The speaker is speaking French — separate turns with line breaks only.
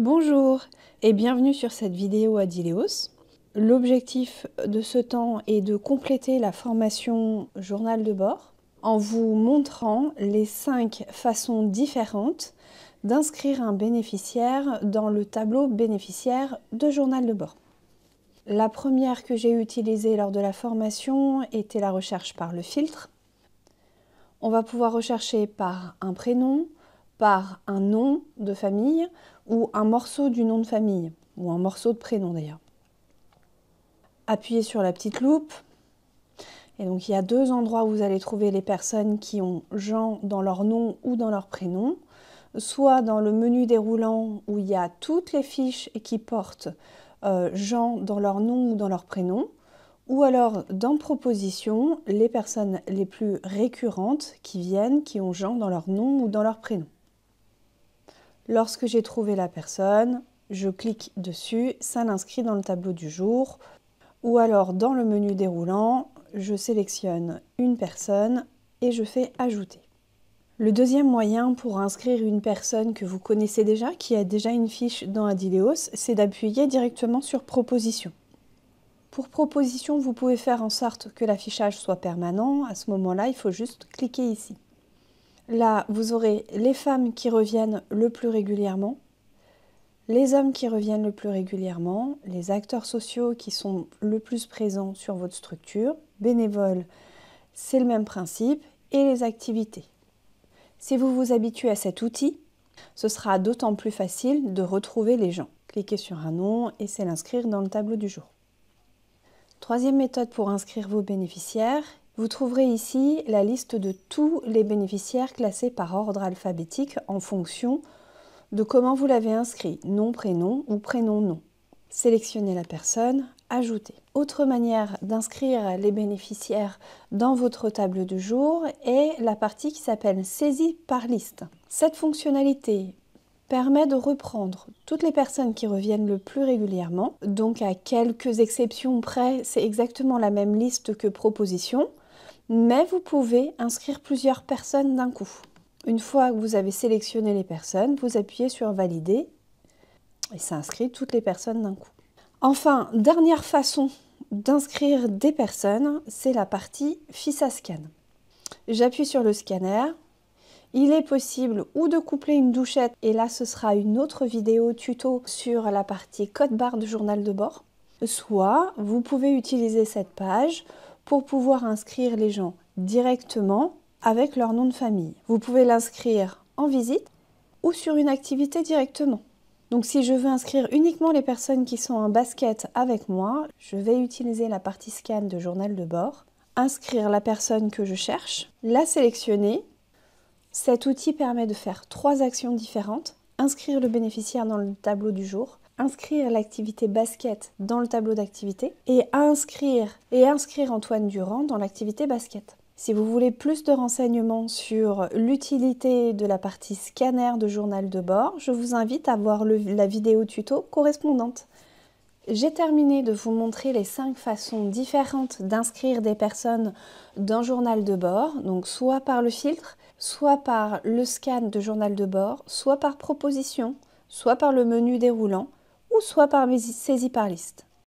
Bonjour et bienvenue sur cette vidéo Adileos. L'objectif de ce temps est de compléter la formation journal de bord en vous montrant les 5 façons différentes d'inscrire un bénéficiaire dans le tableau bénéficiaire de journal de bord. La première que j'ai utilisée lors de la formation était la recherche par le filtre. On va pouvoir rechercher par un prénom, par un nom de famille ou un morceau du nom de famille, ou un morceau de prénom d'ailleurs. Appuyez sur la petite loupe, et donc il y a 2 endroits où vous allez trouver les personnes qui ont Jean dans leur nom ou dans leur prénom, soit dans le menu déroulant où il y a toutes les fiches et qui portent Jean dans leur nom ou dans leur prénom, ou alors dans proposition, les personnes les plus récurrentes qui viennent, qui ont Jean dans leur nom ou dans leur prénom. Lorsque j'ai trouvé la personne, je clique dessus, ça l'inscrit dans le tableau du jour. Ou alors dans le menu déroulant, je sélectionne une personne et je fais ajouter. Le deuxième moyen pour inscrire une personne que vous connaissez déjà, qui a déjà une fiche dans Adileos, c'est d'appuyer directement sur proposition. Pour proposition, vous pouvez faire en sorte que l'affichage soit permanent. À ce moment-là, il faut juste cliquer ici. Là, vous aurez les femmes qui reviennent le plus régulièrement, les hommes qui reviennent le plus régulièrement, les acteurs sociaux qui sont le plus présents sur votre structure, bénévoles, c'est le même principe, et les activités. Si vous vous habituez à cet outil, ce sera d'autant plus facile de retrouver les gens. Cliquez sur un nom et c'est l'inscrire dans le tableau du jour. Troisième méthode pour inscrire vos bénéficiaires, vous trouverez ici la liste de tous les bénéficiaires classés par ordre alphabétique en fonction de comment vous l'avez inscrit, nom, prénom ou prénom, nom. Sélectionnez la personne, ajoutez. Autre manière d'inscrire les bénéficiaires dans votre table du jour est la partie qui s'appelle saisie par liste. Cette fonctionnalité permet de reprendre toutes les personnes qui reviennent le plus régulièrement. Donc à quelques exceptions près, c'est exactement la même liste que proposition, mais vous pouvez inscrire plusieurs personnes d'un coup. Une fois que vous avez sélectionné les personnes, vous appuyez sur valider et ça inscrit toutes les personnes d'un coup. Enfin, dernière façon d'inscrire des personnes, c'est la partie fiche à scan. J'appuie sur le scanner. Il est possible ou de coupler une douchette, et là ce sera une autre vidéo tuto sur la partie code barre de journal de bord, soit vous pouvez utiliser cette page pour pouvoir inscrire les gens directement avec leur nom de famille. Vous pouvez l'inscrire en visite ou sur une activité directement. Donc si je veux inscrire uniquement les personnes qui sont en basket avec moi, je vais utiliser la partie scan de journal de bord, inscrire la personne que je cherche, la sélectionner. Cet outil permet de faire 3 actions différentes. Inscrire le bénéficiaire dans le tableau du jour, inscrire l'activité basket dans le tableau d'activité et inscrire Antoine Durand dans l'activité basket. Si vous voulez plus de renseignements sur l'utilité de la partie scanner de journal de bord, je vous invite à voir la vidéo tuto correspondante. J'ai terminé de vous montrer les 5 façons différentes d'inscrire des personnes dans journal de bord, donc soit par le filtre, soit par le scan de journal de bord, soit par proposition, soit par le menu déroulant, ou soit par saisie par liste.